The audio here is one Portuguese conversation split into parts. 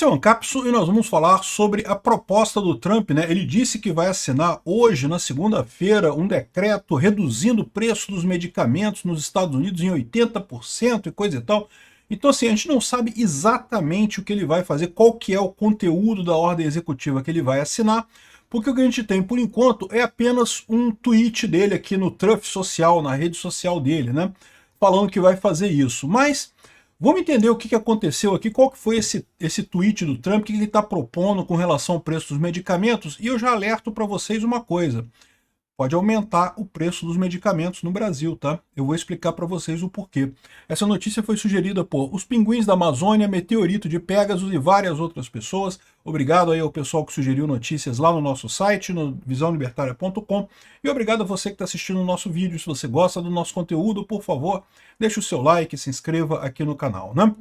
Esse é o Ancapsu e nós vamos falar sobre a proposta do Trump, né? Ele disse que vai assinar hoje, na segunda-feira, um decreto reduzindo o preço dos medicamentos nos Estados Unidos em 80% e coisa e tal. Então, assim, a gente não sabe exatamente o que ele vai fazer, qual que é o conteúdo da ordem executiva que ele vai assinar, porque o que a gente tem, por enquanto, é apenas um tweet dele aqui no Truth Social, na rede social dele, né? Falando que vai fazer isso. Mas vamos entender o que aconteceu aqui, qual que foi esse tweet do Trump, o que ele está propondo com relação ao preço dos medicamentos, e eu já alerto para vocês uma coisa. Pode aumentar o preço dos medicamentos no Brasil, tá? Eu vou explicar para vocês o porquê. Essa notícia foi sugerida por Os Pinguins da Amazônia, Meteorito de Pegasus e várias outras pessoas. Obrigado aí ao pessoal que sugeriu notícias lá no nosso site, no visãolibertaria.com. E obrigado a você que está assistindo o nosso vídeo. Se você gosta do nosso conteúdo, por favor, deixe o seu like e se inscreva aqui no canal, né?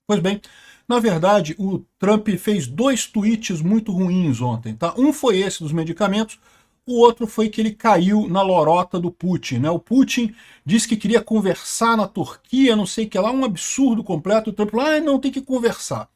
Pois bem, na verdade, o Trump fez dois tweets muito ruins ontem, tá? Um foi esse dos medicamentos, o outro foi que ele caiu na lorota do Putin, né? O Putin disse que queria conversar na Turquia, não sei o que lá, um absurdo completo. O Trump falou, não, tem que conversar.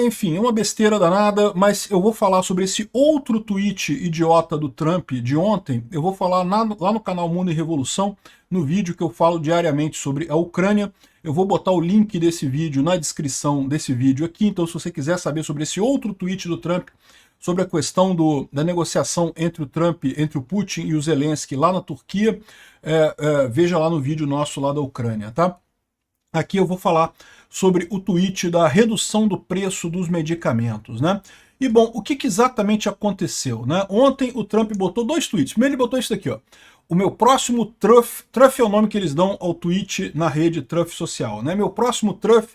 Enfim, é uma besteira danada, mas eu vou falar sobre esse outro tweet idiota do Trump de ontem. Eu vou falar lá no canal Mundo e Revolução, no vídeo que eu falo diariamente sobre a Ucrânia. Eu vou botar o link desse vídeo na descrição desse vídeo aqui, então se você quiser saber sobre esse outro tweet do Trump, sobre a questão da negociação entre o Trump, entre o Putin e o Zelensky lá na Turquia, veja lá no vídeo nosso lá da Ucrânia, tá? Aqui eu vou falar sobre o tweet da redução do preço dos medicamentos, né? E bom, o que exatamente aconteceu, né? Ontem o Trump botou dois tweets. Primeiro ele botou isso daqui, ó. O meu próximo Truth é o nome que eles dão ao tweet na rede Truth Social, né? Meu próximo Truth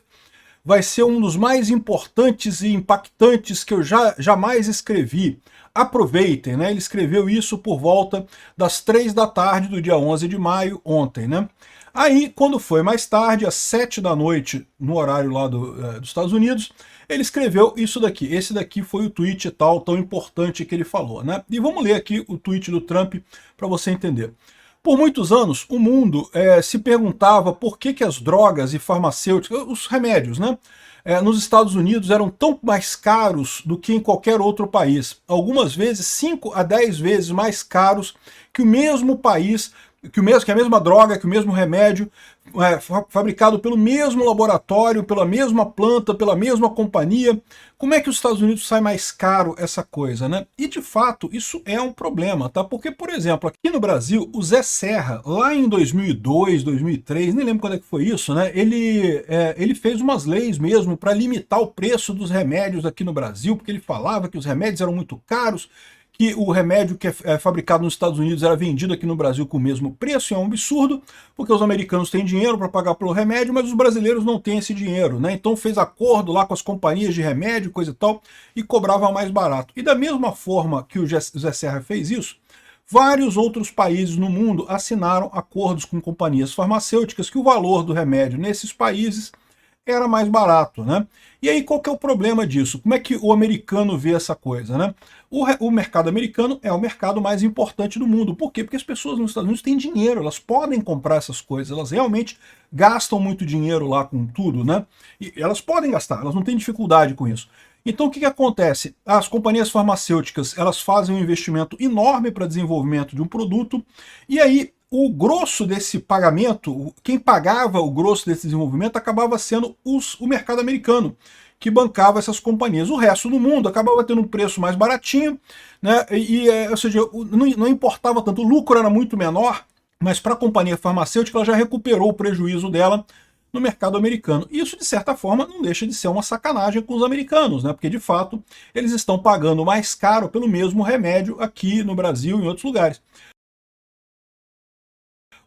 vai ser um dos mais importantes e impactantes que eu jamais escrevi. Aproveitem, né? Ele escreveu isso por volta das 3 da tarde do dia 11 de maio, ontem, né? Aí, quando foi mais tarde, às 7 da noite, no horário lá dos Estados Unidos, ele escreveu isso daqui. Esse daqui foi o tweet tal, tão importante que ele falou, né? E vamos ler aqui o tweet do Trump para você entender. Por muitos anos, o mundo se perguntava por que as drogas e farmacêuticas, os remédios, né, nos Estados Unidos eram tão mais caros do que em qualquer outro país. Algumas vezes 5 a 10 vezes mais caros que o mesmo país, que a mesma droga, que o mesmo remédio, fabricado pelo mesmo laboratório, pela mesma planta, pela mesma companhia. Como é que os Estados Unidos sai mais caro essa coisa, né? E de fato isso é um problema, tá? Porque, por exemplo, aqui no Brasil, o Zé Serra, lá em 2002, 2003, nem lembro quando é que foi isso, né? Ele fez umas leis mesmo para limitar o preço dos remédios aqui no Brasil, porque ele falava que os remédios eram muito caros, que o remédio que é fabricado nos Estados Unidos era vendido aqui no Brasil com o mesmo preço, e é um absurdo, porque os americanos têm dinheiro para pagar pelo remédio, mas os brasileiros não têm esse dinheiro, né? Então fez acordo lá com as companhias de remédio, coisa e tal, e cobrava mais barato. E da mesma forma que o Zé Serra fez isso, vários outros países no mundo assinaram acordos com companhias farmacêuticas que o valor do remédio nesses países era mais barato, né? E aí qual que é o problema disso? Como é que o americano vê essa coisa, né? O mercado americano é o mercado mais importante do mundo. Por quê? Porque as pessoas nos Estados Unidos têm dinheiro, elas podem comprar essas coisas, elas realmente gastam muito dinheiro lá com tudo, né? E elas podem gastar, elas não têm dificuldade com isso. Então o que acontece? As companhias farmacêuticas, elas fazem um investimento enorme para desenvolvimento de um produto, e aí o grosso desse pagamento, quem pagava o grosso desse desenvolvimento acabava sendo o mercado americano, que bancava essas companhias. O resto do mundo acabava tendo um preço mais baratinho, né? Ou seja, não importava tanto, o lucro era muito menor, mas para a companhia farmacêutica ela já recuperou o prejuízo dela no mercado americano. E isso, de certa forma, não deixa de ser uma sacanagem com os americanos, né? Porque, de fato, eles estão pagando mais caro pelo mesmo remédio aqui no Brasil e em outros lugares.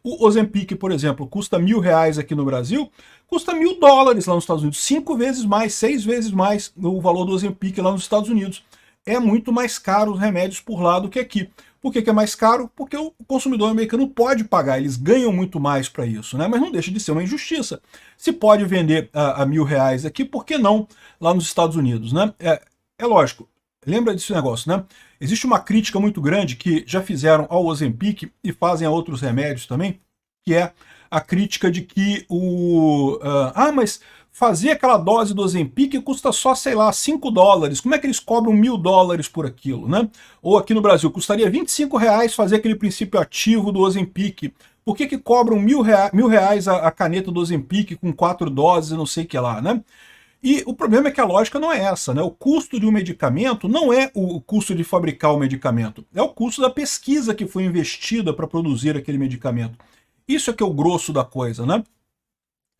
O Ozempic, por exemplo, custa R$1.000 aqui no Brasil, custa $1.000 lá nos Estados Unidos, 5 vezes mais, 6 vezes mais o valor do Ozempic lá nos Estados Unidos. É muito mais caro os remédios por lá do que aqui. Por que é mais caro? Porque o consumidor americano pode pagar, eles ganham muito mais para isso, né? Mas não deixa de ser uma injustiça. Se pode vender a R$1.000 aqui, por que não lá nos Estados Unidos, né? É lógico. Lembra desse negócio, né? Existe uma crítica muito grande que já fizeram ao Ozempic e fazem a outros remédios também, que é a crítica de que mas fazer aquela dose do Ozempic custa só, sei lá, $5. Como é que eles cobram $1.000 por aquilo, né? Ou aqui no Brasil, custaria R$ 25 fazer aquele princípio ativo do Ozempic. Por que cobram R$ 1.000 a caneta do Ozempic com 4 doses e não sei o que lá, né? E o problema é que a lógica não é essa, né? O custo de um medicamento não é o custo de fabricar o medicamento, é o custo da pesquisa que foi investida para produzir aquele medicamento. Isso é que é o grosso da coisa, né?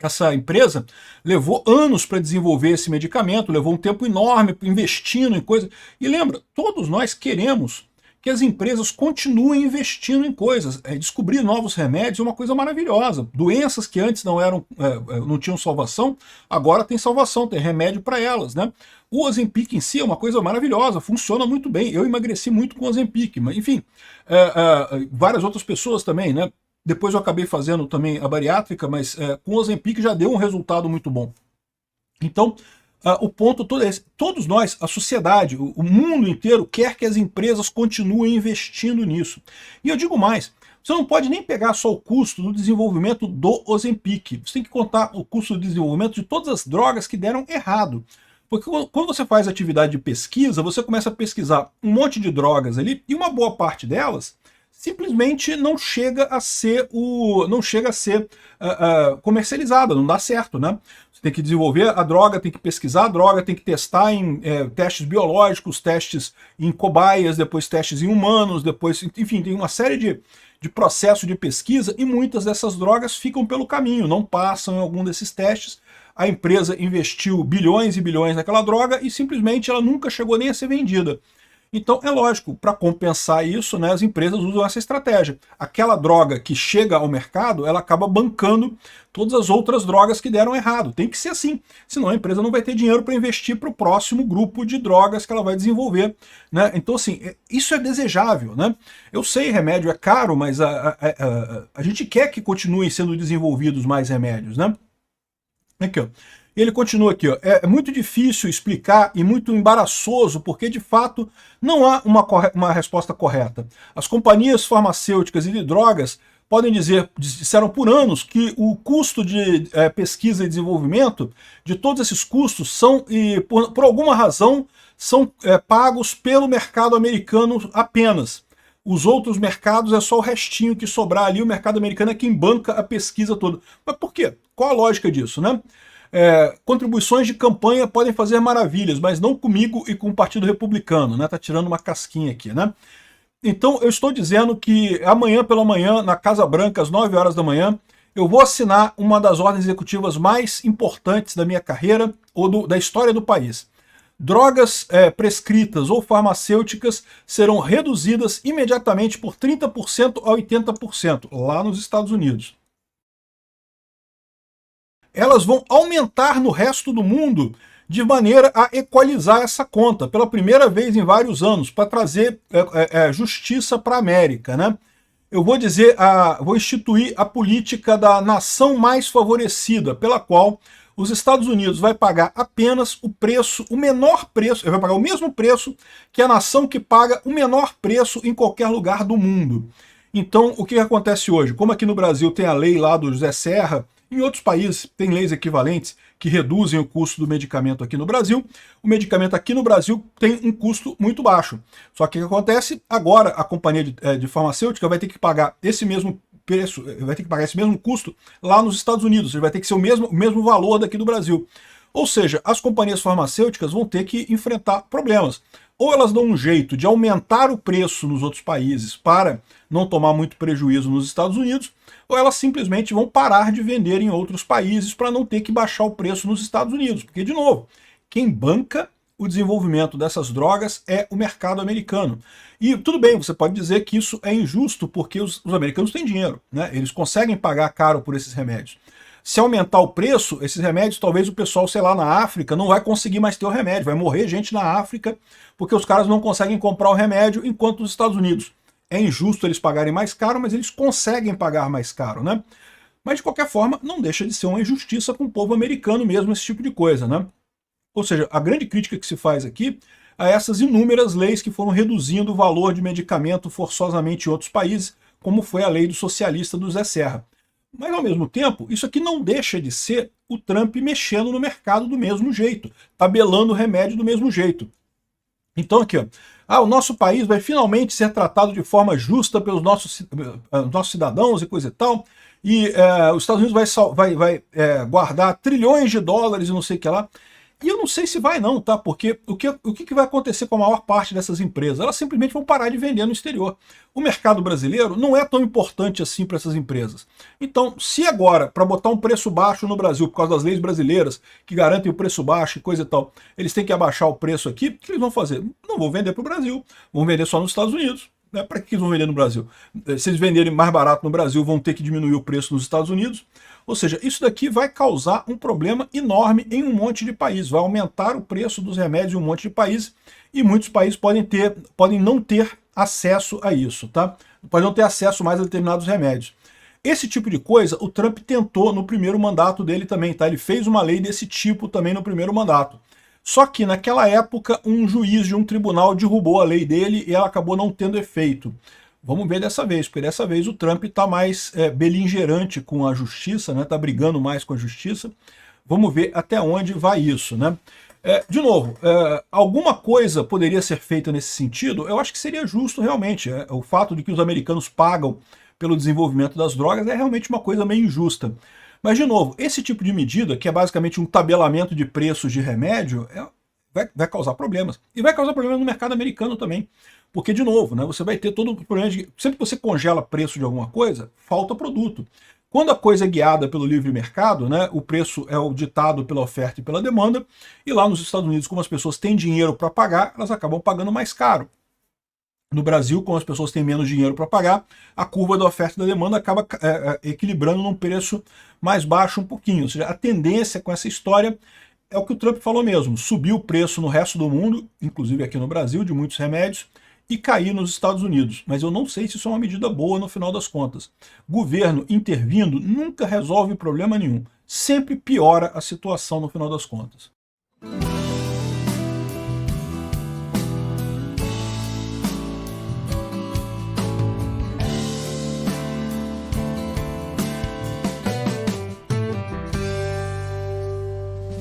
Essa empresa levou anos para desenvolver esse medicamento, levou um tempo enorme investindo em coisas. E lembra, todos nós queremos que as empresas continuem investindo em coisas. Descobrir novos remédios é uma coisa maravilhosa. Doenças que antes não tinham salvação, agora tem salvação, tem remédio para elas, né? O Ozempic em si é uma coisa maravilhosa, funciona muito bem. Eu emagreci muito com o Ozempic, mas enfim, várias outras pessoas também, né? Depois eu acabei fazendo também a bariátrica, mas com o Ozempic já deu um resultado muito bom. Então, o ponto todo é esse. Todos nós, a sociedade, o mundo inteiro, quer que as empresas continuem investindo nisso. E eu digo mais, você não pode nem pegar só o custo do desenvolvimento do Ozempic. Você tem que contar o custo do desenvolvimento de todas as drogas que deram errado. Porque quando você faz atividade de pesquisa, você começa a pesquisar um monte de drogas ali, e uma boa parte delas simplesmente não chega a ser comercializada, não dá certo, né? Você tem que desenvolver a droga, tem que pesquisar a droga, tem que testar em testes biológicos, testes em cobaias, depois testes em humanos, depois, enfim, tem uma série de processo de pesquisa e muitas dessas drogas ficam pelo caminho, não passam em algum desses testes. A empresa investiu bilhões e bilhões naquela droga e simplesmente ela nunca chegou nem a ser vendida. Então, é lógico, para compensar isso, né, as empresas usam essa estratégia. Aquela droga que chega ao mercado, ela acaba bancando todas as outras drogas que deram errado. Tem que ser assim, senão a empresa não vai ter dinheiro para investir para o próximo grupo de drogas que ela vai desenvolver, né? Então, assim, isso é desejável, né? Eu sei, remédio é caro, mas a gente quer que continuem sendo desenvolvidos mais remédios, né? Aqui, ó. E ele continua aqui, ó, é muito difícil explicar e muito embaraçoso, porque de fato não há uma resposta correta. As companhias farmacêuticas e de drogas disseram por anos que o custo de pesquisa e desenvolvimento, de todos esses custos, por alguma razão, são pagos pelo mercado americano apenas. Os outros mercados é só o restinho que sobrar ali, o mercado americano é quem banca a pesquisa toda. Mas por quê? Qual a lógica disso, né? Contribuições de campanha podem fazer maravilhas, mas não comigo e com o Partido Republicano, né? Tá tirando uma casquinha aqui, né? Então eu estou dizendo que amanhã pela manhã, na Casa Branca, às 9 horas da manhã, eu vou assinar uma das ordens executivas mais importantes da minha carreira ou da história do país. Drogas prescritas ou farmacêuticas serão reduzidas imediatamente por 30% a 80% lá nos Estados Unidos. Elas vão aumentar no resto do mundo de maneira a equalizar essa conta, pela primeira vez em vários anos, para trazer justiça para a América, né? Eu vou vou instituir a política da nação mais favorecida, pela qual os Estados Unidos vai pagar apenas o menor preço, ele vai pagar o mesmo preço que a nação que paga o menor preço em qualquer lugar do mundo. Então, o que acontece hoje? Como aqui no Brasil tem a lei lá do José Serra, em outros países tem leis equivalentes que reduzem o custo do medicamento aqui no Brasil. O medicamento aqui no Brasil tem um custo muito baixo. Só que o que acontece? Agora a companhia de farmacêutica vai ter que pagar esse mesmo preço, vai ter que pagar esse mesmo custo lá nos Estados Unidos. Ele vai ter que ser o mesmo valor daqui do Brasil. Ou seja, as companhias farmacêuticas vão ter que enfrentar problemas. Ou elas dão um jeito de aumentar o preço nos outros países para não tomar muito prejuízo nos Estados Unidos, ou elas simplesmente vão parar de vender em outros países para não ter que baixar o preço nos Estados Unidos. Porque, de novo, quem banca o desenvolvimento dessas drogas é o mercado americano. E tudo bem, você pode dizer que isso é injusto porque os americanos têm dinheiro, né? Eles conseguem pagar caro por esses remédios. Se aumentar o preço, esses remédios, talvez o pessoal, sei lá, na África, não vai conseguir mais ter o remédio. Vai morrer gente na África porque os caras não conseguem comprar o remédio, enquanto os Estados Unidos. É injusto eles pagarem mais caro, mas eles conseguem pagar mais caro, né? Mas, de qualquer forma, não deixa de ser uma injustiça com o povo americano mesmo, esse tipo de coisa, né? Ou seja, a grande crítica que se faz aqui a essas inúmeras leis que foram reduzindo o valor de medicamento forçosamente em outros países, como foi a lei do socialista do Zé Serra. Mas, ao mesmo tempo, isso aqui não deixa de ser o Trump mexendo no mercado do mesmo jeito, tabelando o remédio do mesmo jeito. Então aqui, ó, o nosso país vai finalmente ser tratado de forma justa pelos nossos cidadãos e coisa e tal, e os Estados Unidos vai guardar trilhões de dólares e não sei o que lá. E eu não sei se vai não, tá? Porque o que vai acontecer com a maior parte dessas empresas? Elas simplesmente vão parar de vender no exterior. O mercado brasileiro não é tão importante assim para essas empresas. Então, se agora, para botar um preço baixo no Brasil, por causa das leis brasileiras, que garantem o preço baixo e coisa e tal, eles têm que abaixar o preço aqui, o que eles vão fazer? Não vão vender para o Brasil, vão vender só nos Estados Unidos. Para que eles vão vender no Brasil? Se eles venderem mais barato no Brasil, vão ter que diminuir o preço nos Estados Unidos. Ou seja, isso daqui vai causar um problema enorme em um monte de países, vai aumentar o preço dos remédios em um monte de países, e muitos países podem não ter acesso a isso, tá? Podem não ter acesso mais a determinados remédios. Esse tipo de coisa o Trump tentou no primeiro mandato dele também, tá? Ele fez uma lei desse tipo também no primeiro mandato. Só que naquela época um juiz de um tribunal derrubou a lei dele e ela acabou não tendo efeito. Vamos ver dessa vez, porque dessa vez o Trump está mais beligerante com a justiça, né? Está brigando mais com a justiça. Vamos ver até onde vai isso, né? De novo, alguma coisa poderia ser feita nesse sentido? Eu acho que seria justo realmente. O fato de que os americanos pagam pelo desenvolvimento das drogas é realmente uma coisa meio injusta. Mas, de novo, esse tipo de medida, que é basicamente um tabelamento de preços de remédio, vai causar problemas. E vai causar problemas no mercado americano também. Porque, de novo, né, você vai ter todo o problema de... Sempre que você congela preço de alguma coisa, falta produto. Quando a coisa é guiada pelo livre mercado, né, o preço é o ditado pela oferta e pela demanda, e lá nos Estados Unidos, como as pessoas têm dinheiro para pagar, elas acabam pagando mais caro. No Brasil, como as pessoas têm menos dinheiro para pagar, a curva da oferta e da demanda acaba equilibrando num preço mais baixo um pouquinho. Ou seja, a tendência com essa história é o que o Trump falou mesmo, subir o preço no resto do mundo, inclusive aqui no Brasil, de muitos remédios, e cair nos Estados Unidos. Mas eu não sei se isso é uma medida boa no final das contas. Governo intervindo nunca resolve problema nenhum. Sempre piora a situação no final das contas.